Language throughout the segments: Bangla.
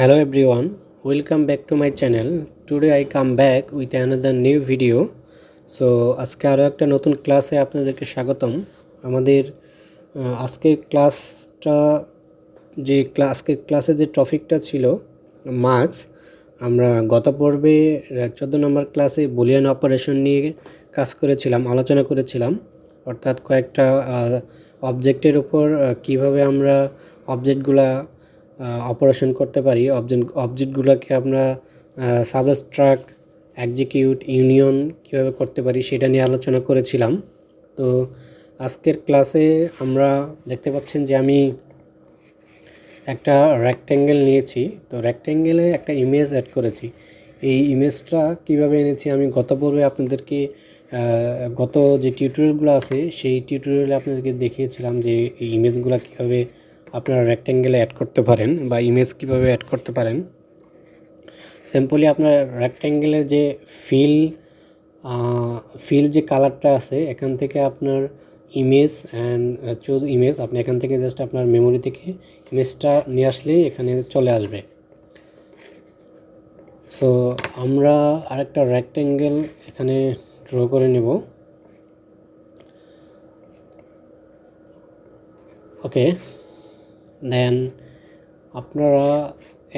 Hello everyone, welcome back to my channel. Today I come back with another new video. So আজকে আরও একটা নতুন ক্লাসে আপনাদেরকে স্বাগতম। আমাদের আজকের ক্লাসটা আজকের ক্লাসে যে টপিকটা ছিল মার্কস, আমরা গত পর্বে 14 নম্বর ক্লাসে বুলিয়ান অপারেশন নিয়ে আলোচনা করেছিলাম। অর্থাৎ কয়েকটা অবজেক্টের উপর কিভাবে আমরা অবজেক্টগুলা অপারেশন করতে পারি, অবজেক্টগুলোকে আমরা সাবস্ট্রাক্ট, এক্সিকিউট, ইউনিয়ন কীভাবে করতে পারি সেটা নিয়ে আলোচনা করেছিলাম। তো আজকের ক্লাসে আমরা দেখতে পাচ্ছেন যে আমি একটা রেক্ট্যাঙ্গেল নিয়েছি। তো রেক্ট্যাঙ্গেলে একটা ইমেজ অ্যাড করেছি। এই ইমেজটা কিভাবে এনেছি আমি গত পর্বে আপনাদেরকে গত যে টিউটোরিয়ালগুলো আছে সেই টিউটোরিয়ালে আপনাদেরকে দেখিয়েছিলাম যে এই ইমেজগুলো কীভাবে আপনারা রেক্ট্যাঙ্গেলে অ্যাড করতে পারেন বা ইমেজ কীভাবে অ্যাড করতে পারেন। সিম্পলি আপনার রেক্ট্যাঙ্গেলের যে ফিল যে কালারটা আছে এখান থেকে আপনার ইমেজ অ্যান্ড চুজ ইমেজ, আপনি এখান থেকে জাস্ট আপনার মেমোরি থেকে ইমেজটা নিয়ে আসলেই এখানে চলে আসবে। সো আমরা আরেকটা রেক্ট্যাঙ্গেল এখানে ড্র করে নেব। ওকে, দেন আপনারা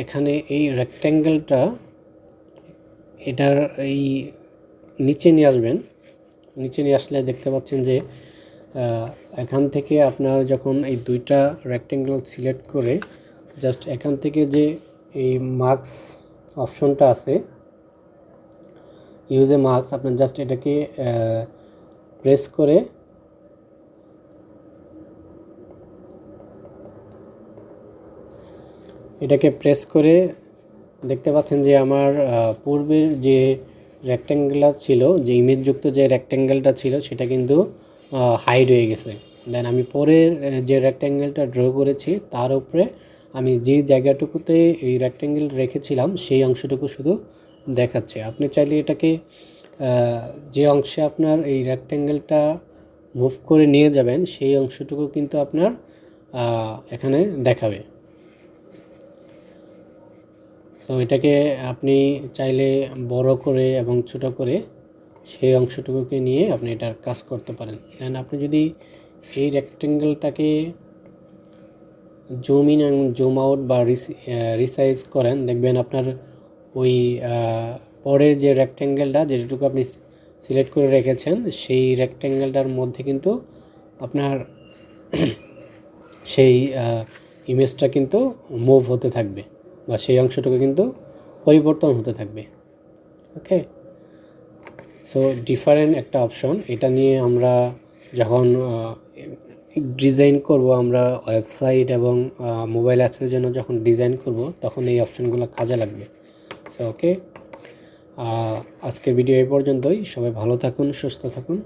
এখানে এই রেক্ট্যাঙ্গেলটা এটার এই নিচে নিয়ে আসবেন। নিচে নিয়ে আসলে দেখতে পাচ্ছেন যে এখান থেকে আপনার যখন এই দুইটা রেক্ট্যাঙ্গেল সিলেক্ট করে জাস্ট এখান থেকে যে এই মার্কস অপশনটা আছে, ইউজ এ মার্কস, আপনার জাস্ট এটাকে প্রেস করে দেখতে পাচ্ছেন যে আমার পূর্বের যে রেক্ট্যাঙ্গেলটা ছিল, যে ইমেজযুক্ত যে রেক্ট্যাঙ্গেলটা ছিল সেটা কিন্তু হাইড হয়ে গেছে। দেন আমি পরের যে রেক্ট্যাঙ্গেলটা ড্র করেছি তার উপরে আমি যে জায়গাটুকুতে এই রেক্ট্যাঙ্গেল রেখেছিলাম সেই অংশটুকু শুধু দেখাচ্ছে। আপনি চাইলে এটাকে যে অংশে আপনার এই রেক্ট্যাঙ্গেলটা মুভ করে নিয়ে যাবেন সেই অংশটুকু কিন্তু আপনার এখানে দেখাবে। তো এটাকে আপনি চাইলে বড় করে এবং ছোট করে সেই অংশটুকুকে নিয়ে আপনি এটার কাজ করতে পারেন। দেন আপনি যদি এই রেক্ট্যাঙ্গেলটাকে জুম ইন এবং জুম আউট বা রিসাইজ করেন, দেখবেন আপনার ওই পরের যে রেক্ট্যাঙ্গেলটা যেটুকু আপনি সিলেক্ট করে রেখেছেন সেই রেক্ট্যাঙ্গেলটার মধ্যে কিন্তু আপনার সেই ইমেজটা কিন্তু মুভ হতে থাকবে বা সেই অংশটুকু কিন্তু পরিবর্তন হতে থাকবে। ওকে, সো ডিফারেন্ট একটা অপশন। এটা নিয়ে আমরা যখন ডিজাইন করব, আমরা ওয়েবসাইট এবং মোবাইল অ্যাপসের জন্য যখন ডিজাইন করব তখন এই অপশনগুলো কাজে লাগবে। সো ওকে, আজকের ভিডিও এই পর্যন্তই। সবাই ভালো থাকুন, সুস্থ থাকুন।